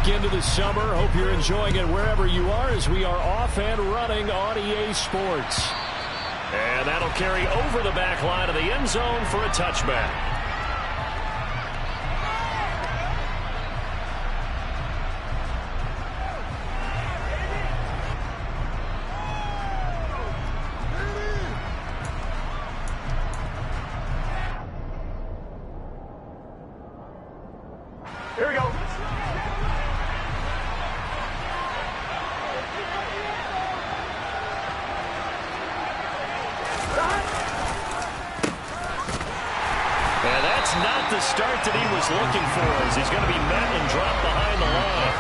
back into the summer. Hope you're enjoying it wherever you are as we are off and running on EA Sports. And that'll carry over the back line of the end zone for a touchback. Here we go. And that's not the start that he was looking for, as he's going to be met and dropped behind the line.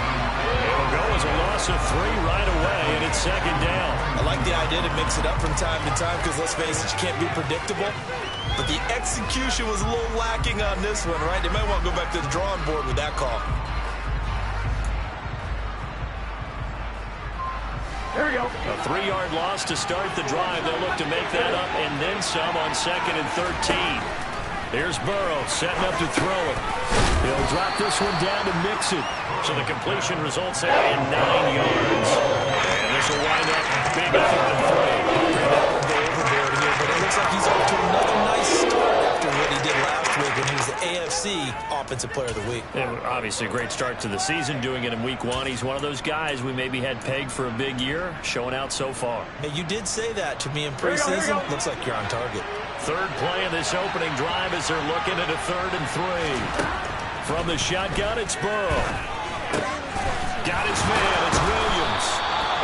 It'll go as a loss of 3 right away, and it's second down. I like the idea to mix it up from time to time because, let's face it, you can't be predictable. But the execution was a little lacking on this one, right? They might want to go back to the drawing board with that call. Here we go. A 3-yard loss to start the drive. They'll look to make that up and then some on 2nd and 13. Here's Burrow setting up to throw it. He'll drop this one down to Mixon. So the completion results there in 9 yards. And this will wind up being a 3rd and 3. But it looks like he's off to another nice start after what he did last week when he was the AFC Offensive Player of the Week. And obviously a great start to the season, doing it in week 1. He's one of those guys we maybe had pegged for a big year, showing out so far. Hey, you did say that to me in preseason. Looks like you're on target. 3rd play of this opening drive as they're looking at a 3rd and 3. From the shotgun, it's Burrow. Got his man, it's Williams.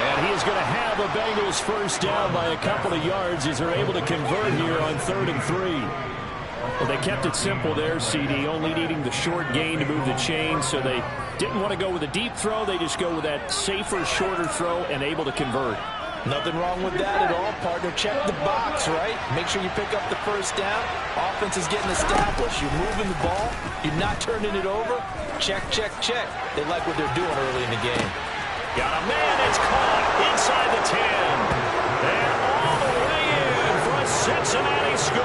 And he is going to have a Bengals first down by a couple of yards as they're able to convert here on 3rd and 3. Well, they kept it simple there, CD, only needing the short gain to move the chain, so they didn't want to go with a deep throw. They just go with that safer, shorter throw and able to convert. Nothing wrong with that at all, partner. Check the box, right? Make sure you pick up the first down. Offense is getting established. You're moving the ball. You're not turning it over. Check, check, check. They like what they're doing early in the game. Got a man. It's caught inside the 10. And all the way in for a Cincinnati score.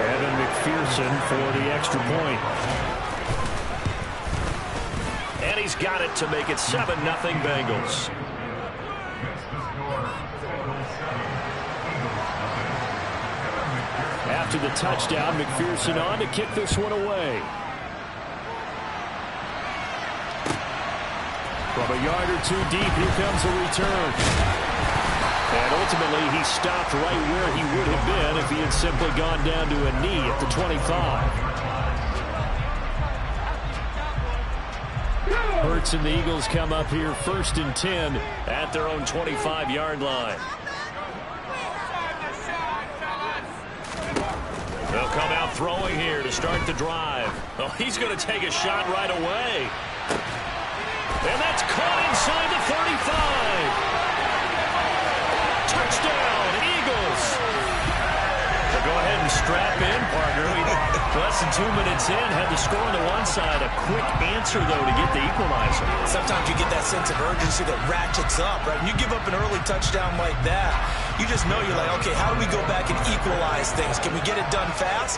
Evan McPherson for the extra point. And he's got it to make it 7-0 Bengals. After the touchdown, McPherson on to kick this one away. From a yard or 2 deep, here comes a return. And ultimately, he stopped right where he would have been if he had simply gone down to a knee at the 25. Hurts and the Eagles come up here 1st and 10 at their own 25-yard line. They'll come out throwing here to start the drive. Oh, he's going to take a shot right away. And that's caught inside the 35. Touchdown, Eagles. So go ahead and strap in, partner. Less than 2 minutes in, had the score on the one side. A quick answer, though, to get the equalizer. Sometimes you get that sense of urgency that ratchets up, right? When you give up an early touchdown like that, you just know you're like, okay, how do we go back and equalize things? Can we get it done fast?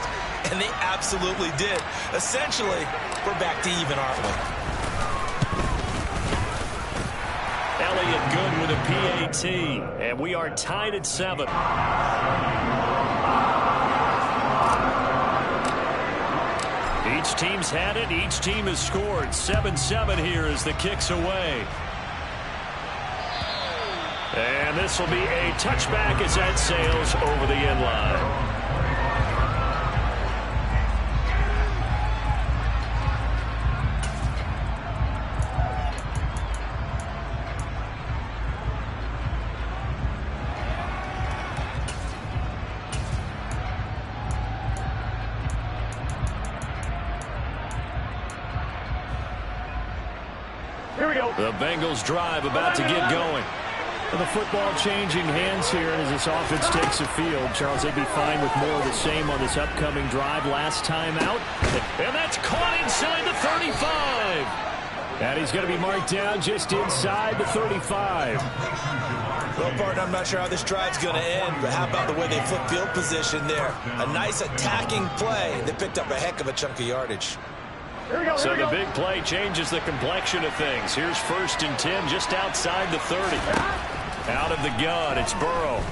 And they absolutely did. Essentially, we're back to even, aren't we? Elliott good with a PAT, and we are tied at 7. Each team's had it. Each team has scored. 7-7 here as the kick's away. And this will be a touchback as that sails over the end line. Here we go. The Bengals drive about to get going. And the football changing hands here as this offense takes the field. Charles, they'd be fine with more of the same on this upcoming drive last time out. And that's caught inside the 35. And he's going to be marked down just inside the 35. Well, partner, I'm not sure how this drive's going to end, but how about the way they flip field position there? A nice attacking play. They picked up a heck of a chunk of yardage. So the big play changes the complexion of things. Here's 1st and 10 just outside the 30. Out of the gun, it's Burrow.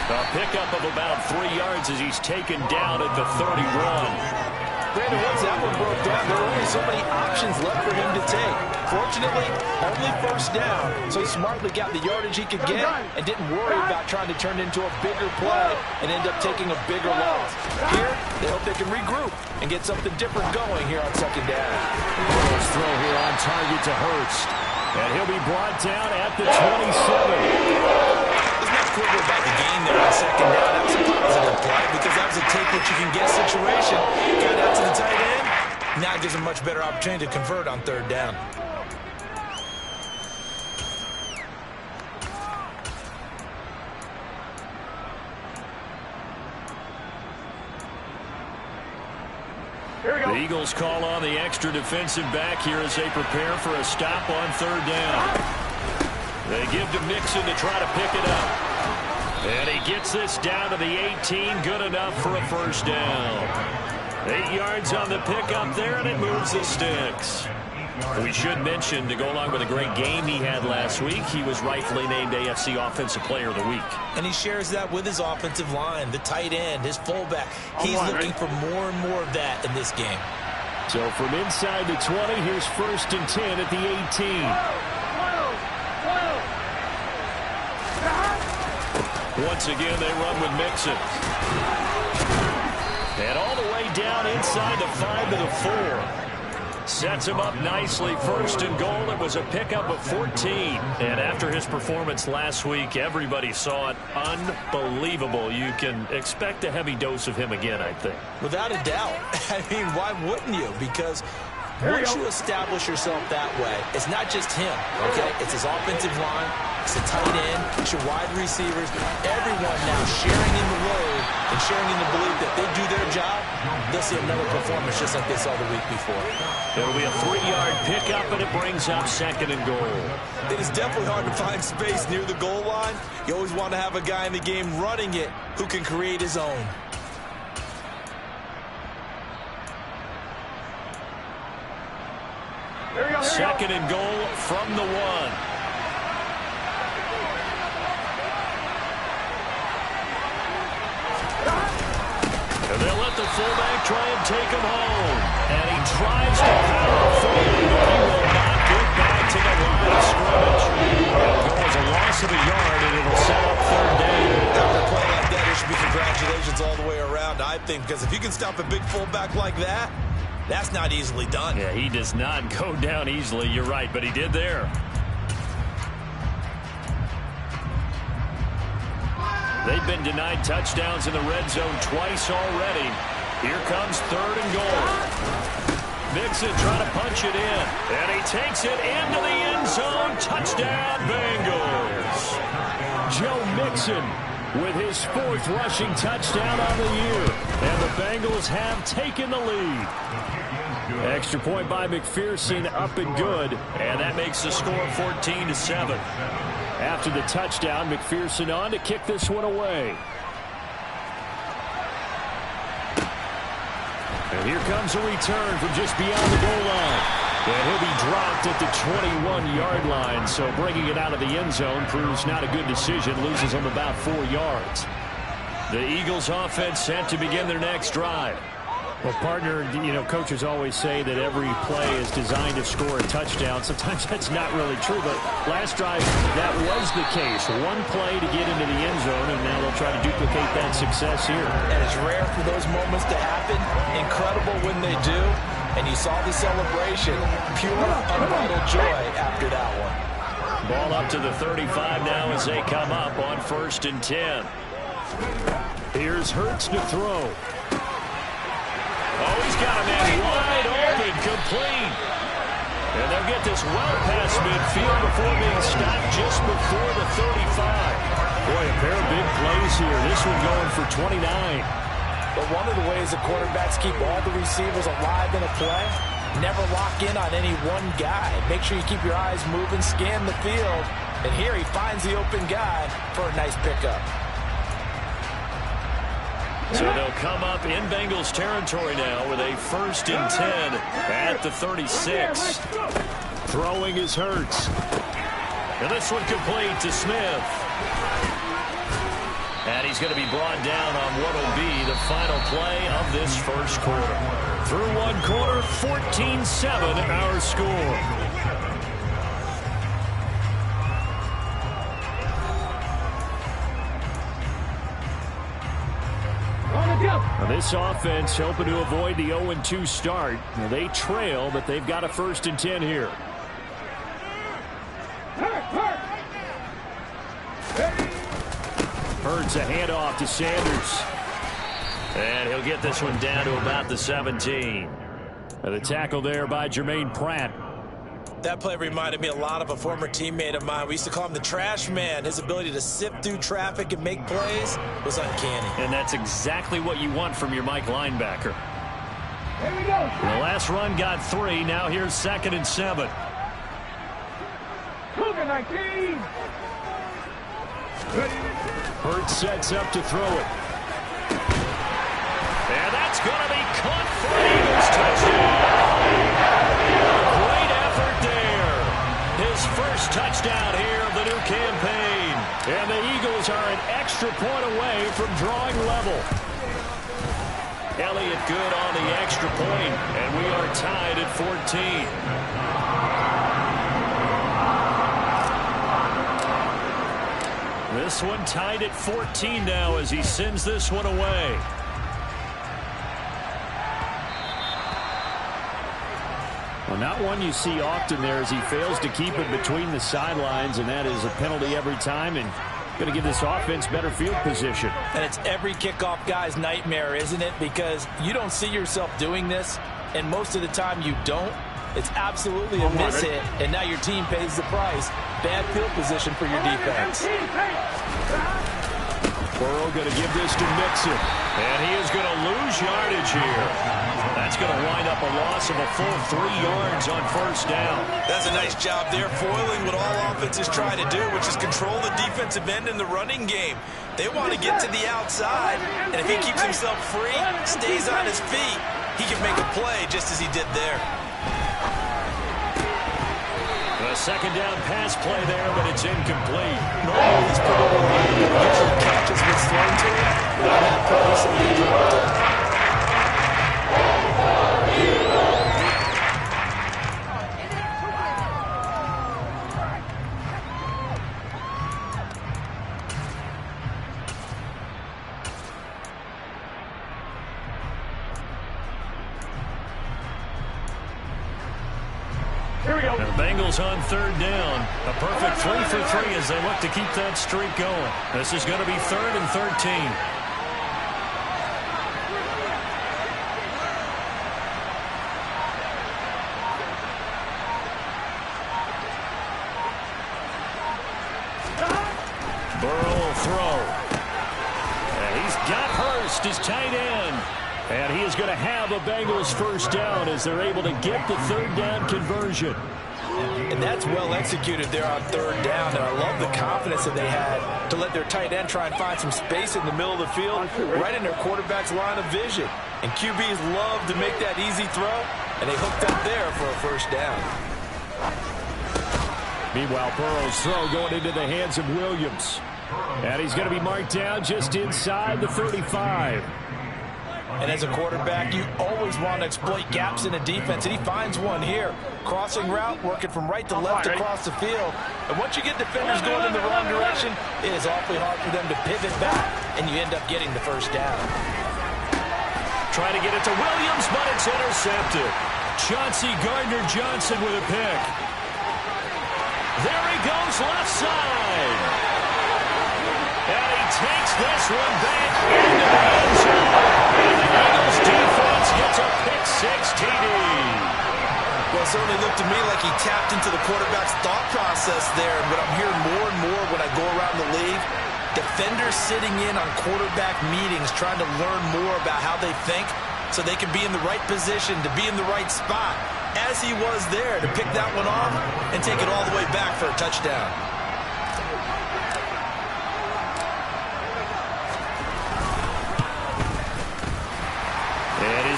A pickup of about 3 yards as he's taken down at the 31. Brandon, once that one broke down, there were only so many options left for him to take. Fortunately, only 1st down, so he smartly got the yardage he could get and didn't worry about trying to turn it into a bigger play and end up taking a bigger loss. Here, they hope they can regroup and get something different going here on 2nd down. Burrow's throw here on target to Hurst. And he'll be brought down at the 27. Quibble about the game there on 2nd down. That was a positive play because that was a take what you can get situation. Got out to the tight end. Now it gives him a much better opportunity to convert on 3rd down. The Eagles call on the extra defensive back here as they prepare for a stop on 3rd down. They give to Mixon to try to pick it up. And he gets this down to the 18. Good enough for a 1st down. 8 yards on the pickup there, and it moves the sticks. We should mention, to go along with a great game he had last week, he was rightfully named AFC Offensive Player of the Week. And he shares that with his offensive line, the tight end, his fullback. He's looking for more and more of that in this game. So from inside the 20, here's 1st and 10 at the 18. Once again, they run with Mixon. And all the way down inside the 5 to the 4. Sets him up nicely. 1st and goal. It was a pickup of 14. And after his performance last week, everybody saw it. Unbelievable. You can expect a heavy dose of him again, I think. Without a doubt. I mean, why wouldn't you? Because once you establish yourself that way, it's not just him, okay? It's his offensive line, it's the tight end, it's your wide receivers, everyone now sharing in the load and sharing in the belief that they do their job, they'll see another performance just like they saw the week before. It'll be a 3-yard pickup, and it brings up 2nd and goal. It is definitely hard to find space near the goal line. You always want to have a guy in the game running it who can create his own. Second and goal from the 1. And they'll let the fullback try and take him home. And he tries to power forward, but he will not get back to the line of scrimmage. It'll go as a loss of a yard, and it'll set up 3rd down. After a play like that, there should be congratulations all the way around, I think, because if you can stop a big fullback like that, that's not easily done. Yeah, he does not go down easily. You're right, but he did there. They've been denied touchdowns in the red zone twice already. Here comes 3rd and goal. Mixon trying to punch it in. And he takes it into the end zone. Touchdown, Bengals. Joe Mixon with his 4th rushing touchdown on the year. And the Bengals have taken the lead. Extra point by McPherson, up and good. And that makes the score 14-7. After the touchdown, McPherson on to kick this one away. And here comes a return from just beyond the goal line. And he'll be dropped at the 21-yard line. So bringing it out of the end zone proves not a good decision. Loses him about 4 yards. The Eagles offense set to begin their next drive. Well, partner, you know, coaches always say that every play is designed to score a touchdown. Sometimes that's not really true, but last drive, that was the case. One play to get into the end zone, and now they'll try to duplicate that success here. And it's rare for those moments to happen. Incredible when they do. And you saw the celebration. Pure, unbridled joy after that one. Ball up to the 35 now as they come up on 1st and 10. Here's Hurts to throw. Oh, he's got a man wide open, complete. And they'll get this well past midfield before being stopped just before the 35. Boy, a pair of big plays here. This one going for 29. But one of the ways the quarterbacks keep all the receivers alive in a play, never lock in on any one guy. Make sure you keep your eyes moving, scan the field. And here he finds the open guy for a nice pickup. So they'll come up in Bengals territory now with a 1st and 10 at the 36. Throwing is Hurts. And this one complete to Smith. And he's going to be brought down on what will be the final play of this first quarter. Through one quarter, 14-7 our score. Now this offense hoping to avoid the 0-2 start. Now they trail, but they've got a 1st and 10 here. Hurts a handoff to Sanders. And he'll get this one down to about the 17. And the tackle there by Jermaine Pratt. That play reminded me a lot of a former teammate of mine. We used to call him the trash man. His ability to sift through traffic and make plays was uncanny. And that's exactly what you want from your Mike linebacker. Here we go. The last run got 3. Now here's 2nd and 7. Cougar 19. Hurts sets up to throw it. And that's going to be caught for an Eagles touchdown. Great effort there. His first touchdown here of the new campaign. And the Eagles are an extra point away from drawing level. Elliott good on the extra point, and we are tied at 14. This one tied at 14 now as he sends this one away. Well, not one you see often there as he fails to keep it between the sidelines, and that is a penalty every time and going to give this offense better field position. And it's every kickoff guy's nightmare, isn't it? Because you don't see yourself doing this, and most of the time you don't. It's absolutely a miss hit, and now your team pays the price. Bad field position for your defense. Burrow going to give this to Mixon, and he is going to lose yardage here. That's going to wind up a loss of a full 3 yards on 1st down. That's a nice job there, foiling what all offenses try to do, which is control the defensive end in the running game. They want to get to the outside, and if he keeps himself free, stays on his feet, he can make a play just as he did there. A 2nd down pass play there, but it's incomplete. Normally he's pretty reliable. Usually catches what's thrown to him. But on that play, he dropped it. And the Bengals on 3rd down. A perfect 3 for 3 as they look to keep that streak going. This is going to be 3rd and 13. Burrow will throw. And he's got Hurst, his tight end. And he is going to have a Bengals 1st down as they're able to get the 3rd down conversion. And that's well executed there on 3rd down. And I love the confidence that they had to let their tight end try and find some space in the middle of the field, right in their quarterback's line of vision. And QBs love to make that easy throw, and they hooked up there for a 1st down. Meanwhile, Burrow's throw going into the hands of Williams. And he's going to be marked down just inside the 35. And as a quarterback, you always want to exploit gaps in a defense, and he finds one here. Crossing route, working from right to left across the field. And once you get defenders going in the wrong direction, it is awfully hard for them to pivot back, and you end up getting the 1st down. Trying to get it to Williams, but it's intercepted. Chauncey Gardner-Johnson with a pick. There he goes left side. And he takes this one back into the end zone. And the Eagles defense gets a pick-6 TD. Well, it certainly looked to me like he tapped into the quarterback's thought process there. And what I'm hearing more and more when I go around the league, defenders sitting in on quarterback meetings trying to learn more about how they think so they can be in the right position, to be in the right spot, as he was there to pick that one off and take it all the way back for a touchdown.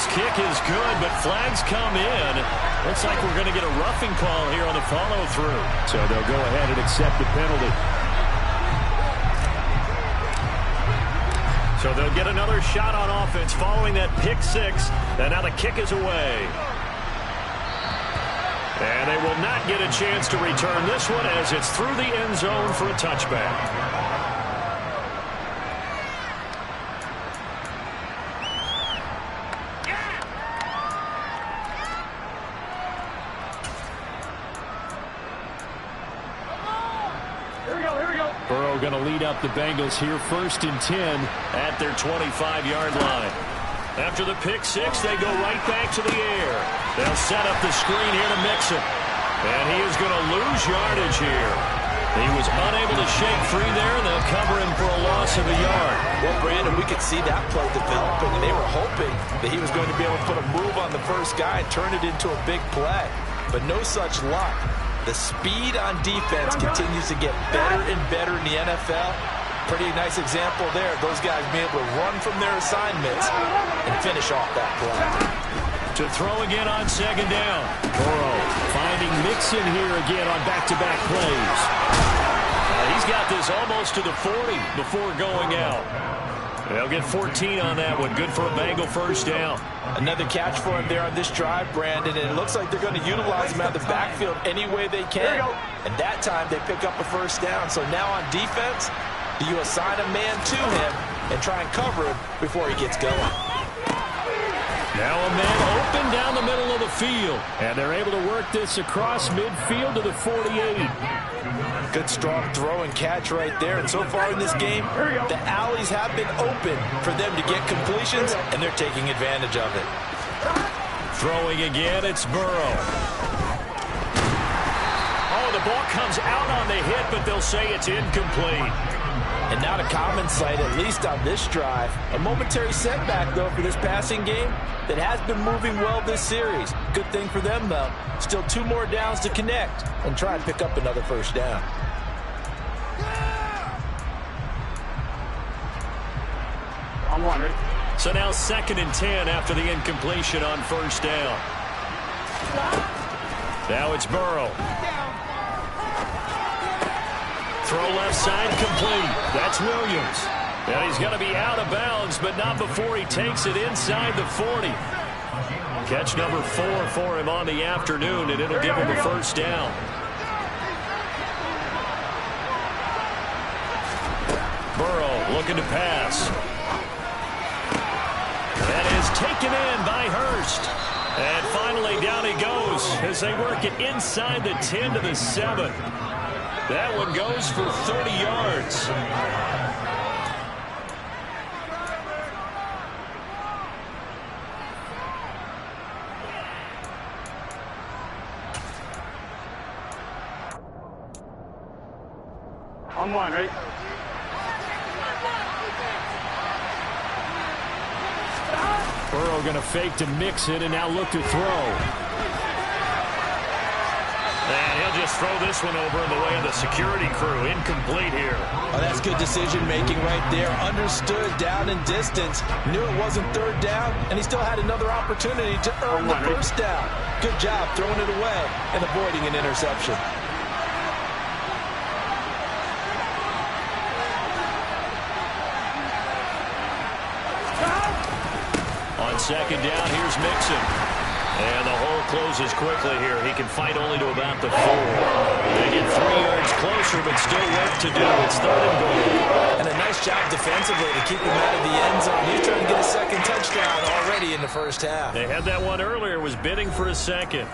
His kick is good, but flags come in. Looks like we're going to get a roughing call here on the follow-through. So they'll go ahead and accept the penalty. So they'll get another shot on offense following that pick six. And now the kick is away. And they will not get a chance to return this one as it's through the end zone for a touchback. Burrow going to lead up the Bengals here, 1st and 10 at their 25-yard line. After the pick six, they go right back to the air. They'll set up the screen here to Mixon. And he is going to lose yardage here. He was unable to shake free there, and they'll cover him for a loss of a yard. Well, Brandon, we could see that play developing, and they were hoping that he was going to be able to put a move on the first guy and turn it into a big play. But no such luck. The speed on defense continues to get better and better in the NFL. Pretty nice example there. Those guys being able to run from their assignments and finish off that play. To throw again on 2nd down. Burrow finding Mixon here again on back-to-back plays. He's got this almost to the 40 before going out. They'll get 14 on that one. Good for a Bengal first down. Another catch for him there on this drive, Brandon, and it looks like they're going to utilize him out of the backfield any way they can. And that time they pick up a first down. So now on defense, do you assign a man to him and try and cover him before he gets going? Now a man open down the middle of the field. And they're able to work this across midfield to the 48. Good strong throw and catch right there. And so far in this game, the alleys have been open for them to get completions, and they're taking advantage of it. Throwing again, it's Burrow. Oh, the ball comes out on the hit, but they'll say it's incomplete. And not a common sight, at least on this drive. A momentary setback, though, for this passing game that has been moving well this series. Good thing for them, though. Still 2 more downs to connect and try and pick up another first down. So now 2nd and 10 after the incompletion on first down. Now it's Burrow. Throw left side complete. That's Williams. And he's going to be out of bounds, but not before he takes it inside the 40. Catch number 4 for him on the afternoon, and it'll give him a first down. Burrow looking to pass. That is taken in by Hurst. And finally down he goes as they work it inside the 10 to the 7. That one goes for 30 yards. On 1, ready? Burrow going to fake to Mixon and now look to throw. And he'll just throw this one over in the way of the security crew. Incomplete here. Oh, that's good decision-making right there. Understood down and distance. Knew it wasn't 3rd down, and he still had another opportunity to earn the first down. Good job throwing it away and avoiding an interception. On 2nd down, here's Mixon. And the hole closes quickly here. He can fight only to about the 4. They get 3 yards closer, but still work to do. It's 3rd and goal. And a nice job defensively to keep him out of the end zone. He's trying to get a 2nd touchdown already in the first half. They had that one earlier, was bidding for a 2nd.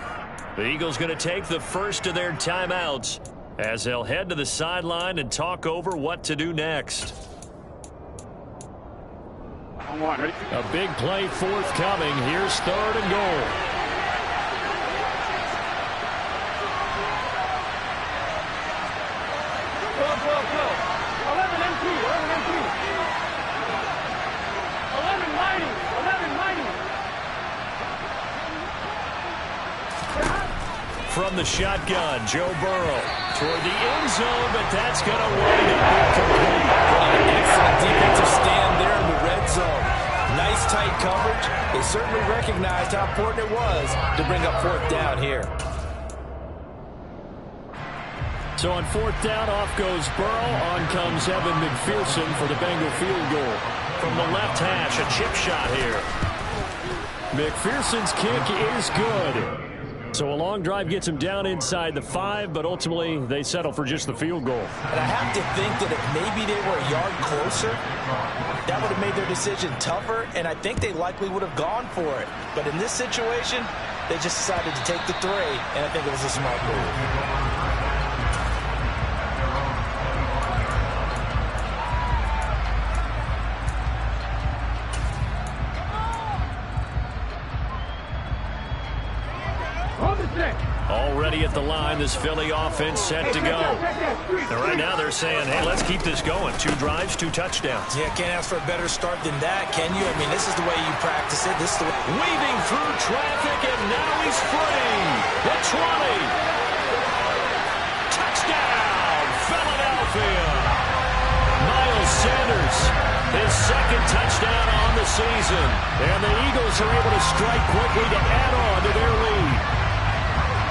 The Eagles going to take the first of their timeouts as they'll head to the sideline and talk over what to do next. A big play forthcoming. Here's 3rd and goal. Go. 11 empty. 11 mighty. From the shotgun, Joe Burrow toward the end zone, but that's going to wind up incomplete. An excellent defensive stand there in the red zone. Nice this tight coverage, they certainly recognized how important it was to bring up fourth down here. So on fourth down, off goes Burrow. On comes Evan McPherson for the Bengal field goal. From the left hash, a chip shot here. McPherson's kick is good. So a long drive gets him down inside the 5, but ultimately they settle for just the field goal. And I have to think that if maybe they were a yard closer, that would have made their decision tougher, and I think they likely would have gone for it. But in this situation, they just decided to take the 3, and I think it was a smart move. Already at the line, this Philly offense set to go. And right now they're saying, hey, let's keep this going. 2 drives, 2 touchdowns. Yeah, can't ask for a better start than that, can you? I mean, this is the way you practice it. This is the way. Weaving through traffic, and now he's free. The 20. Touchdown, Philadelphia. Miles Sanders, his 2nd touchdown on the season. And the Eagles are able to strike quickly to add on to their lead.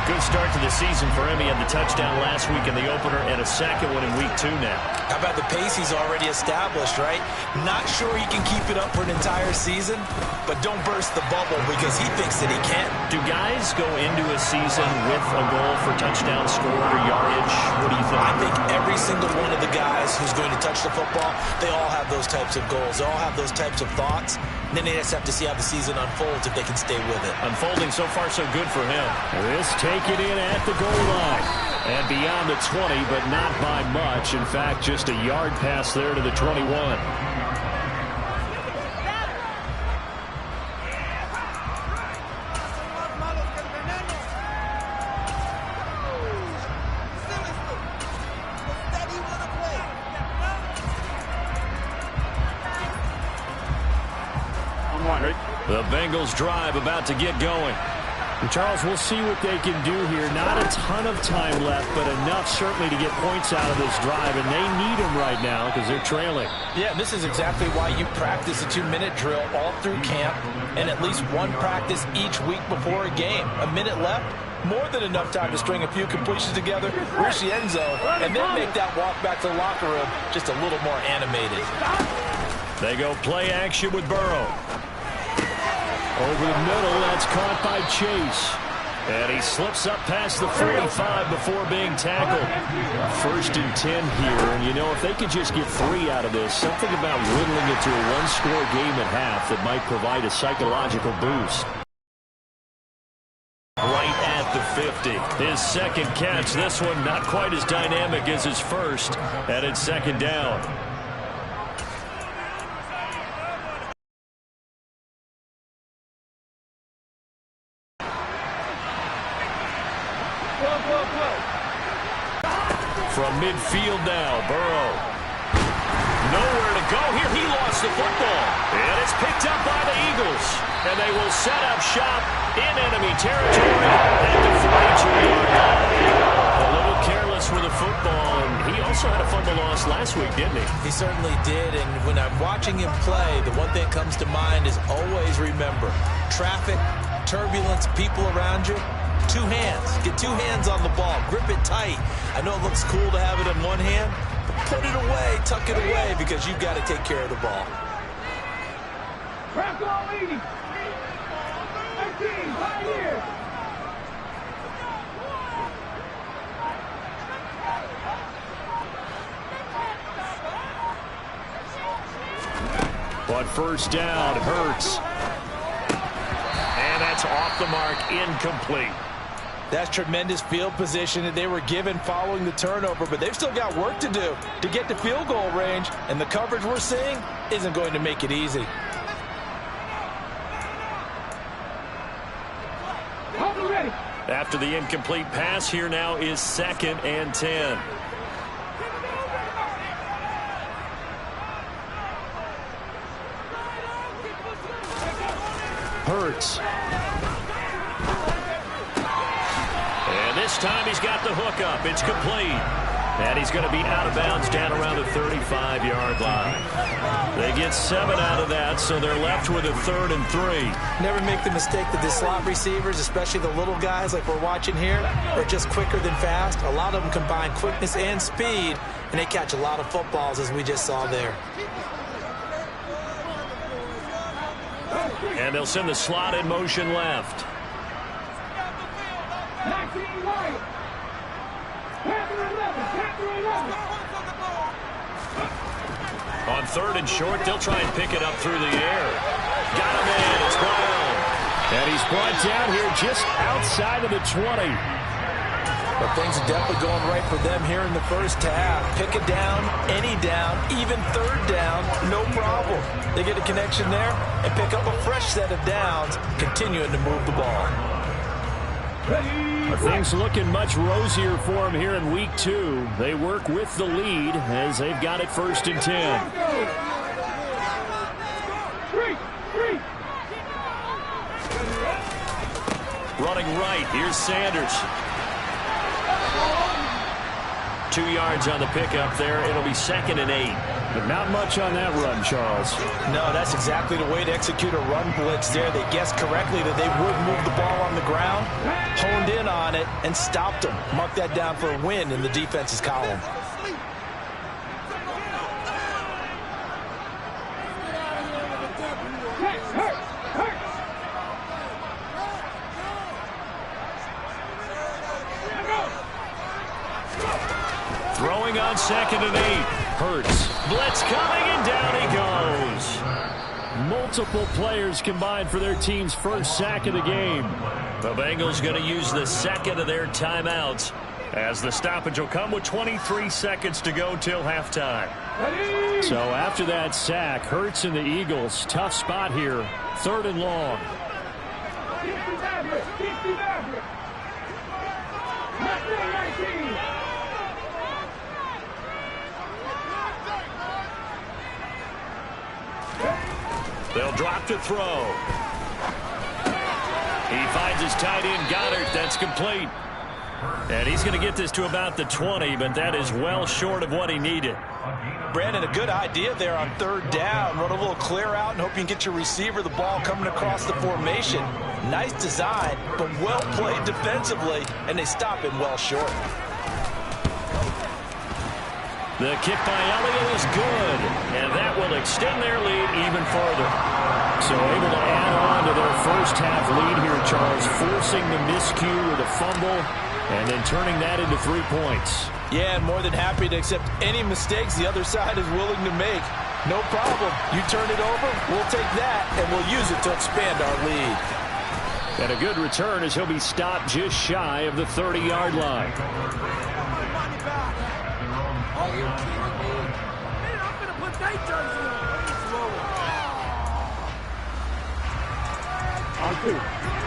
Good start to the season for him. He had the touchdown last week in the opener and a 2nd one in week 2 now. How about the pace he's already established, right? Not sure he can keep it up for an entire season, but don't burst the bubble because he thinks that he can. Do guys go into a season with a goal for touchdown scored or yardage? What do you think? I think every single one of the guys who's going to touch the football, they all have those types of goals. They all have those types of thoughts. And then they just have to see how the season unfolds if they can stay with it. Unfolding so far so good for him. This take it in at the goal line. And beyond the 20, but not by much. In fact, just a yard pass there to the 21. The Bengals drive about to get going. And Charles, we'll see what they can do here. Not a ton of time left, but enough certainly to get points out of this drive. And they need them right now because they're trailing. Yeah, this is exactly why you practice a 2-minute drill all through camp and at least one practice each week before a game. A minute left, more than enough time to string a few completions together, reach the end zone, and then make that walk back to the locker room just a little more animated. They go play action with Burrow. Over the middle, that's caught by Chase. And he slips up past the 45 before being tackled. 1st and 10 here. And, you know, if they could just get 3 out of this, something about whittling it to a 1-score game at half that might provide a psychological boost. Right at the 50. His 2nd catch. This one not quite as dynamic as his first. And it's 2nd down. From midfield now, Burrow. Nowhere to go here. He lost the football. And it's picked up by the Eagles. And they will set up shop in enemy territory at the 42-yard line. A little careless with the football. And he also had a fumble loss last week, didn't he? He certainly did. And when I'm watching him play, the one thing that comes to mind is always remember, traffic, turbulence, people around you. 2 hands. Get 2 hands on the ball. Grip it tight. I know it looks cool to have it in one hand, but put it away, tuck it away, because you've got to take care of the ball. Crack all 80. 19, right here. But 1st down, Hurts. And that's off the mark, incomplete. That's tremendous field position that they were given following the turnover, but they've still got work to do to get to field goal range, and the coverage we're seeing isn't going to make it easy. After the incomplete pass, here now is 2nd and 10. Hurts. And this time he's got the hook up. It's complete. And he's going to be out of bounds down around the 35-yard line. They get 7 out of that, so they're left with a 3rd and 3. Never make the mistake that the slot receivers, especially the little guys like we're watching here, are just quicker than fast. A lot of them combine quickness and speed, and they catch a lot of footballs, as we just saw there. And they'll send the slot in motion left. On 3rd and short, they'll try and pick it up through the air. Got him in. It's Brown. And he's brought down here just outside of the 20. But things are definitely going right for them here in the first half. Pick a down, any down, even 3rd down, no problem. They get a connection there and pick up a fresh set of downs, continuing to move the ball. Things looking much rosier for them here in week 2. They work with the lead as they've got it 1st and 10. Running right, here's Sanders. 2 yards on the pickup there. It'll be 2nd and 8. But not much on that run, Charles. No, that's exactly the way to execute a run blitz there. They guessed correctly that they would move the ball on the ground, honed in on it, and stopped them. Mark that down for a win in the defense's column. Throwing on 2nd and 8. Hurts. Blitz coming, and down he goes. Multiple players combined for their team's first sack of the game. The Bengals going to use the 2nd of their timeouts, as the stoppage will come with 23 seconds to go till halftime. So after that sack, Hurts and the Eagles, tough spot here. 3rd and long. They'll drop to throw. He finds his tight end, Goddard. That's complete. And he's going to get this to about the 20, but that is well short of what he needed. Brandon, a good idea there on 3rd down. Run a little clear out and hope you can get your receiver the ball coming across the formation. Nice design, but well played defensively, and they stop it well short. The kick by Elliott is good, and that will extend their lead even further. So able to add on to their first half lead here, Charles, forcing the miscue with a fumble and then turning that into 3 points. Yeah, and more than happy to accept any mistakes the other side is willing to make. No problem. You turn it over, we'll take that, and we'll use it to expand our lead. And a good return as he'll be stopped just shy of the 30-yard line.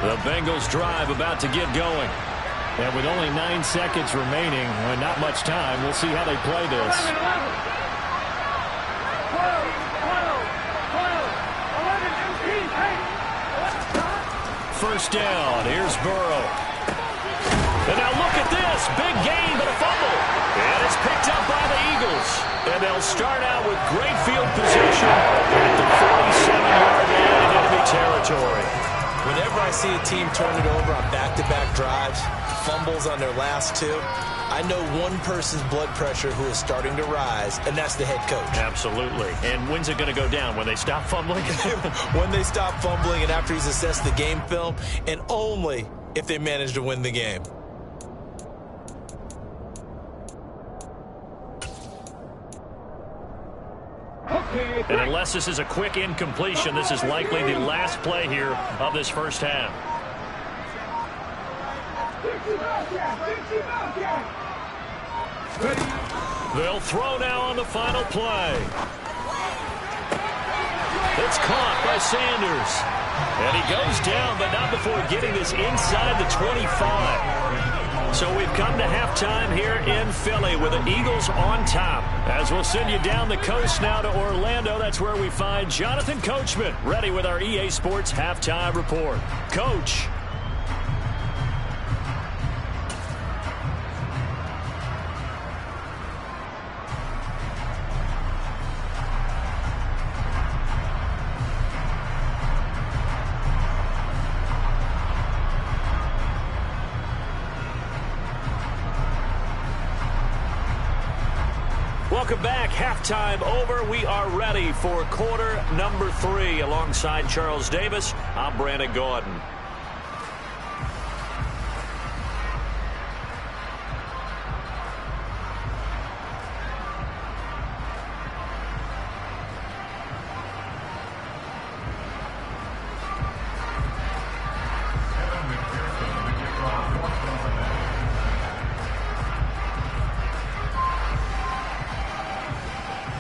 The Bengals drive about to get going. And with only 9 seconds remaining, not much time, we'll see how they play this. 1st down, here's Burrow. And now look at this, big gain but a fumble. And it's picked up by the Eagles. And they'll start out with great field position at the 47-yard line in enemy territory. Whenever I see a team turn it over on back-to-back drives, fumbles on their last 2, I know one person's blood pressure who is starting to rise, and that's the head coach. Absolutely. And when's it going to go down? When they stop fumbling? When they stop fumbling and after he's assessed the game film, and only if they manage to win the game. And unless this is a quick incompletion, this is likely the last play here of this first half. They'll throw now on the final play. It's caught by Sanders. And he goes down, but not before getting this inside the 25. So we've come to halftime here in Philly with the Eagles on top. As we'll send you down the coast now to Orlando, that's where we find Jonathan Coachman ready with our EA Sports Halftime Report. Coach. Welcome back. Halftime over. We are ready for quarter number 3. Alongside Charles Davis, I'm Brandon Gordon.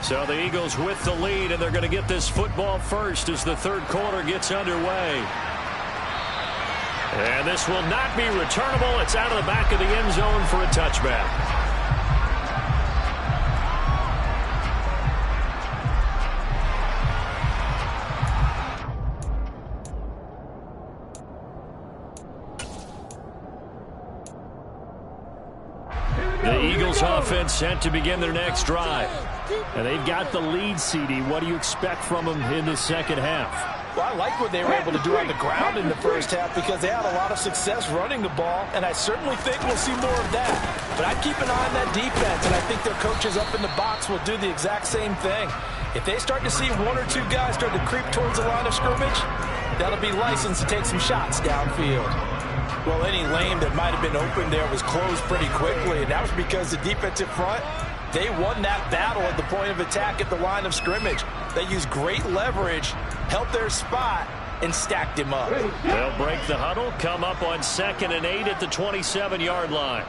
So the Eagles with the lead, and they're going to get this football first as the third quarter gets underway. And this will not be returnable. It's out of the back of the end zone for a touchback. The Eagles offense set to begin their next drive. And they've got the lead, CD. What do you expect from them in the second half? Well, I like what they were able to do on the ground in the first half because they had a lot of success running the ball, and I certainly think we'll see more of that. But I'd keep an eye on that defense, and I think their coaches up in the box will do the exact same thing. If they start to see one or two guys start to creep towards the line of scrimmage, that'll be licensed to take some shots downfield. Well, any lane that might have been open there was closed pretty quickly, and that was because the defensive front, they won that battle at the point of attack at the line of scrimmage. They used great leverage, held their spot, and stacked him up. They'll break the huddle, come up on 2nd and 8 at the 27-yard line.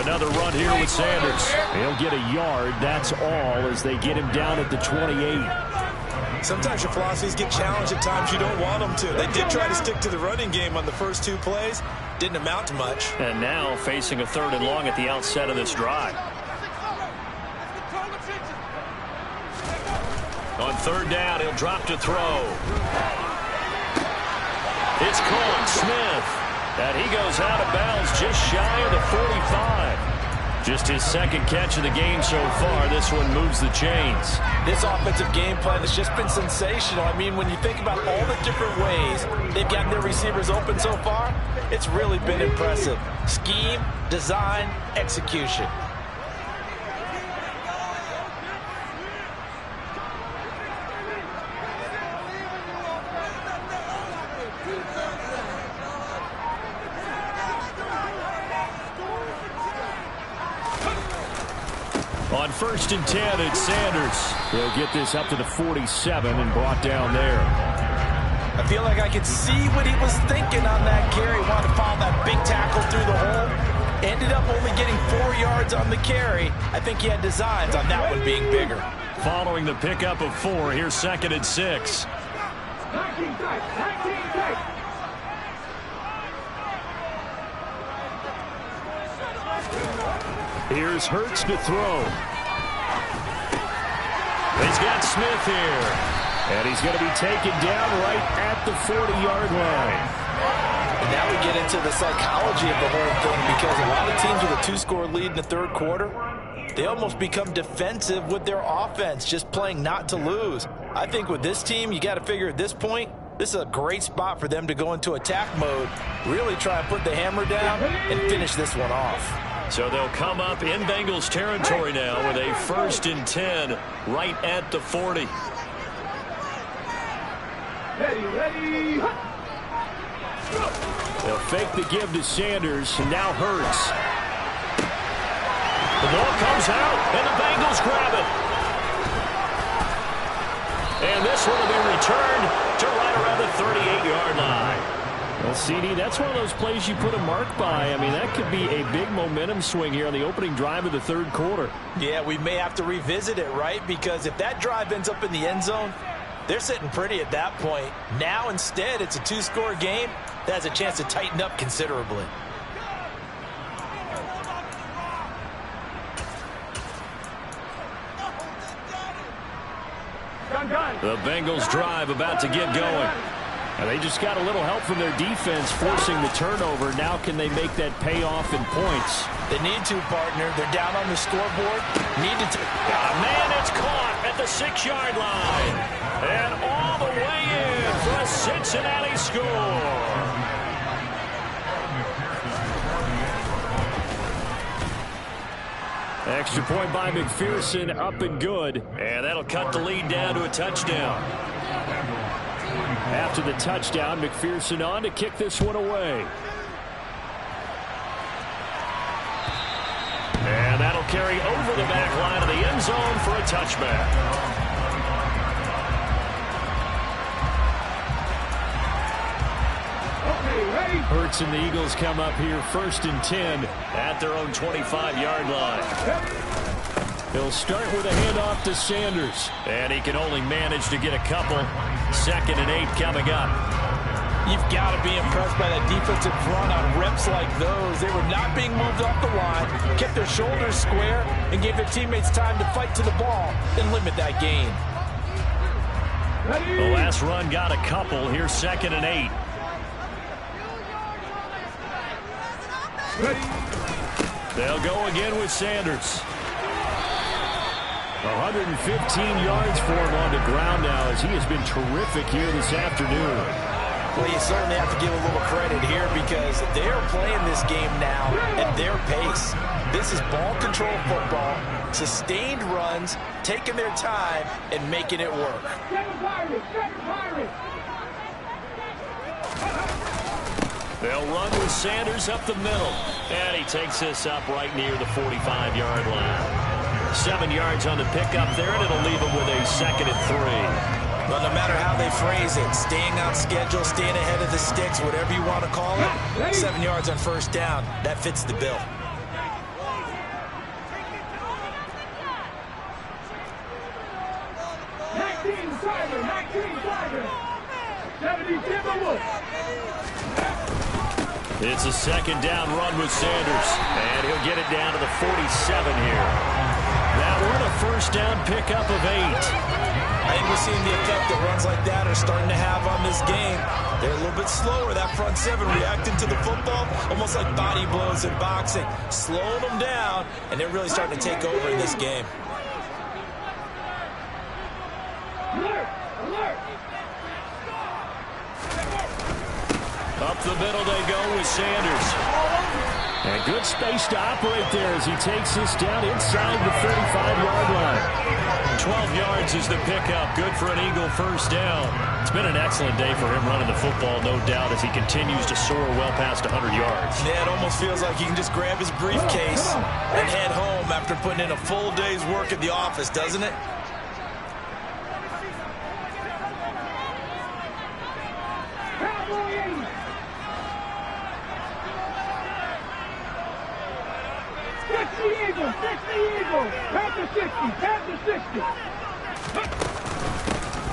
Another run here with Sanders. He'll get a yard, that's all, as they get him down at the 28. Sometimes your philosophies get challenged at times you don't want them to. They did try to stick to the running game on the first 2 plays. Didn't amount to much. And now facing a 3rd and long at the outset of this drive. On 3rd down, he'll drop to throw. It's caught, Smith. And he goes out of bounds just shy of the 45. Just his 2nd catch of the game so far. This one moves the chains. This offensive game plan has just been sensational. I mean, when you think about all the different ways they've gotten their receivers open so far, it's really been impressive. Scheme, design, execution. On 1st and 10, it's Sanders. He'll get this up to the 47 and brought down there. I feel like I could see what he was thinking on that carry. Wanted to follow that big tackle through the hole. Ended up only getting 4 yards on the carry. I think he had designs on that one being bigger. Following the pickup of 4, here's 2nd and 6. Here's Hurts to throw. He's got Smith here. And he's going to be taken down right at the 40-yard line. And now we get into the psychology of the whole thing because a lot of teams with a 2-score lead in the 3rd quarter, they almost become defensive with their offense, just playing not to lose. I think with this team, you got to figure at this point, this is a great spot for them to go into attack mode, really try and put the hammer down and finish this one off. So they'll come up in Bengals territory now with a 1st and 10 right at the 40. Ready. They'll fake the give to Sanders, and now Hurts. The ball comes out, and the Bengals grab it. And this one will be returned to right around the 38-yard line. Well, CD, that's one of those plays you put a mark by. I mean, that could be a big momentum swing here on the opening drive of the 3rd quarter. Yeah, we may have to revisit it, right? Because if that drive ends up in the end zone, they're sitting pretty at that point. Now, instead, it's a 2-score game that has a chance to tighten up considerably. The Bengals drive about to get going. And they just got a little help from their defense forcing the turnover. Now can they make that pay off in points? They need to, partner. They're down on the scoreboard. Need to. Man, it's caught at the 6-yard line. And all the way in for a Cincinnati score. Extra point by McPherson, up and good. And that'll cut the lead down to a touchdown. After the touchdown, McPherson on to kick this one away. And that'll carry over the back line of the end zone for a touchback. Hurts and the Eagles come up here 1st and 10 at their own 25-yard line. He'll start with a handoff to Sanders. And he can only manage to get a couple. 2nd and 8 coming up. You've got to be impressed by that defensive front on reps like those. They were not being moved off the line, kept their shoulders square, and gave their teammates time to fight to the ball and limit that gain. The last run got a couple. Here's 2nd and 8. They'll go again with Sanders. 115 yards for him on the ground now as he has been terrific here this afternoon. Well, you certainly have to give a little credit here because they're playing this game now at their pace. This is ball control football, sustained runs, taking their time, and making it work. They'll run with Sanders up the middle. And he takes this up right near the 45-yard line. 7 yards on the pickup there, and it'll leave him with a 2nd and 3. Well, no matter how they phrase it, staying on schedule, staying ahead of the sticks, whatever you want to call it, 7 yards on 1st down, that fits the bill. It's a 2nd down run with Sanders, and he'll get it down to the 47 here. That one a 1st down pickup of 8. I think we're seeing the effect that runs like that are starting to have on this game. They're a little bit slower, that front 7, reacting to the football, almost like body blows in boxing, slowing them down, and they're really starting to take over in this game. Up the middle they go with Sanders. And good space to operate there as he takes this down inside the 35-yard line. 12 yards is the pickup. Good for an Eagle 1st down. It's been an excellent day for him running the football, no doubt, as he continues to soar well past 100 yards. Yeah, it almost feels like he can just grab his briefcase and head home after putting in a full day's work at the office, doesn't it?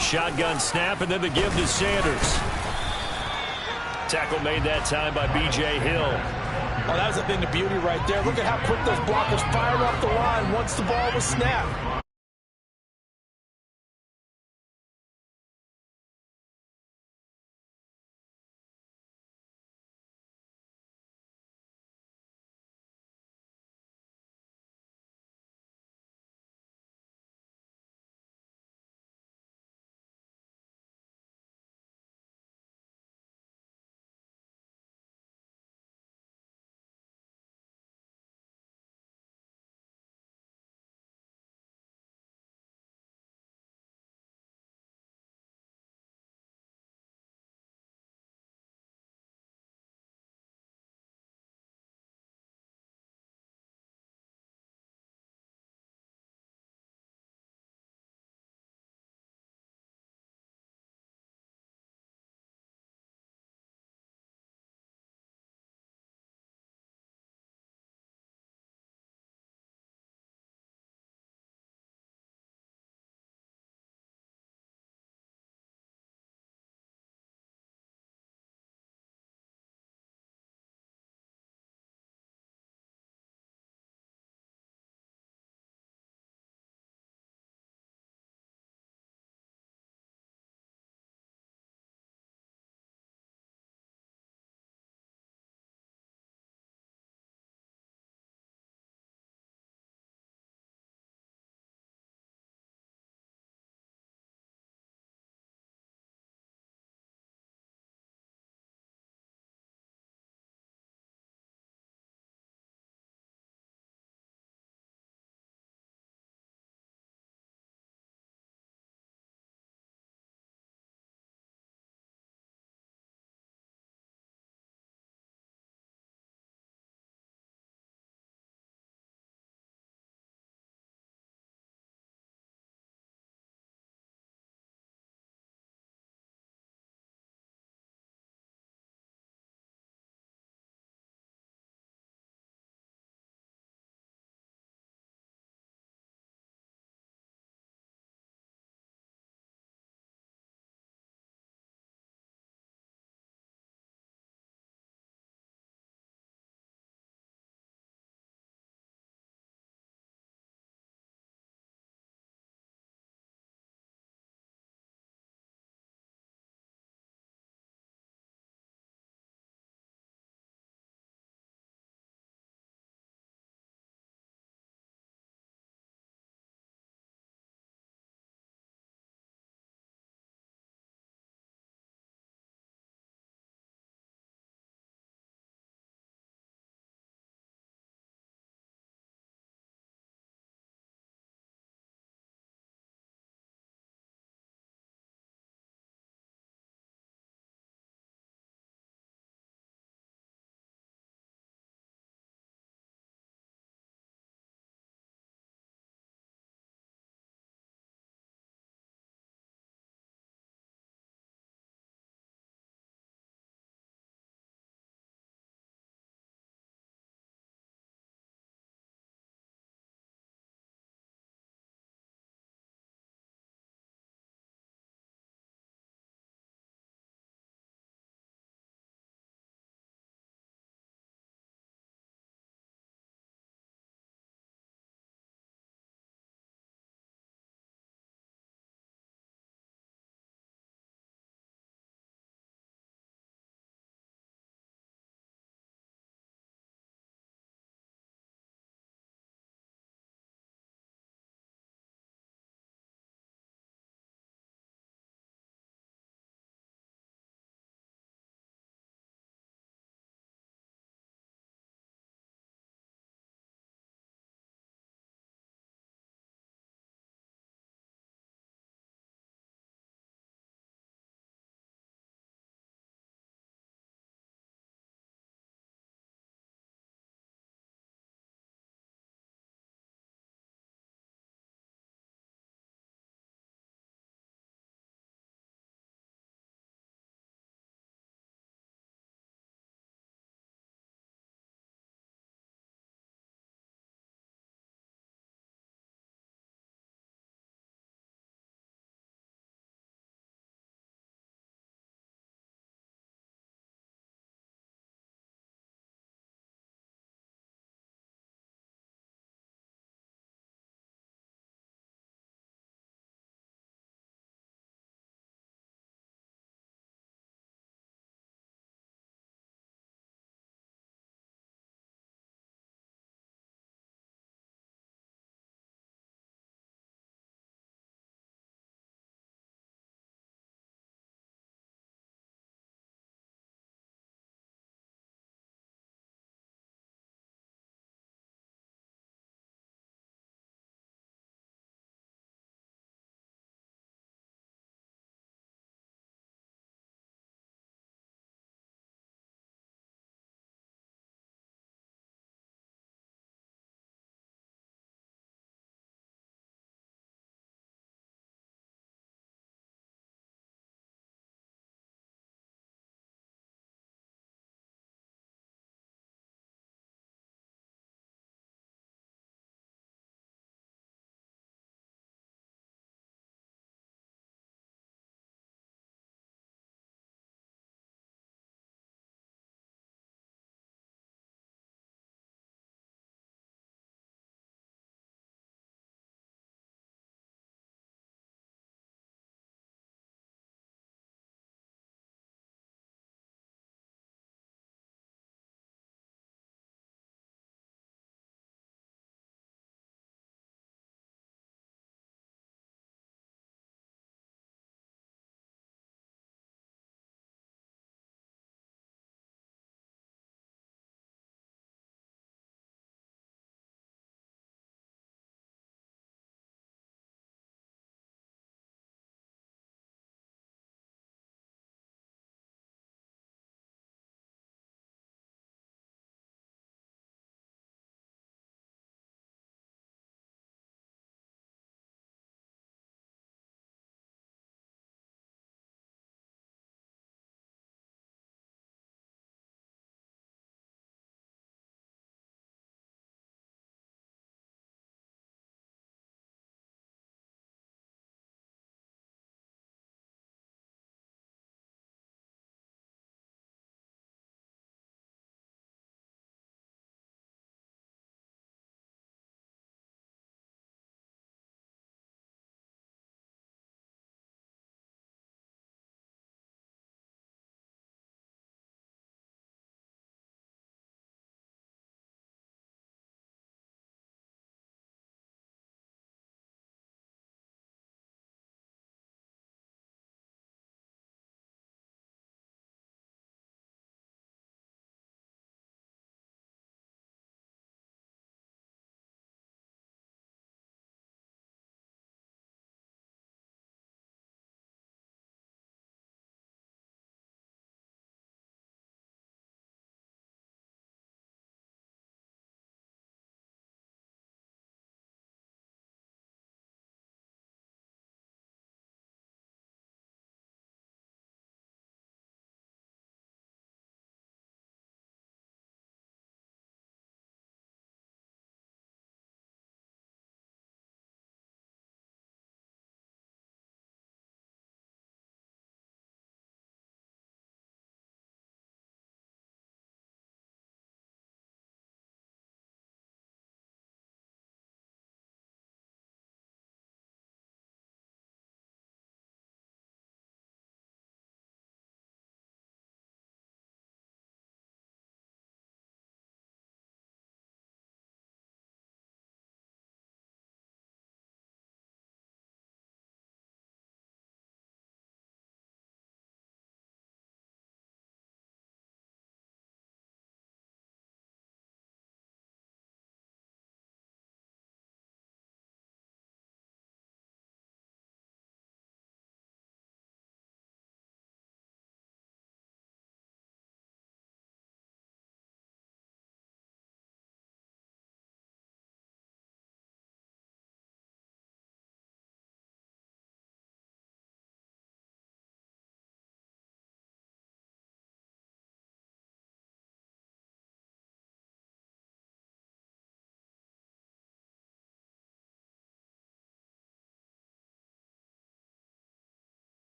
Shotgun snap and then the give to Sanders. Tackle made that time by B.J. Hill. Well, that was a thing of beauty right there. Look at how quick those blockers fired off the line once the ball was snapped.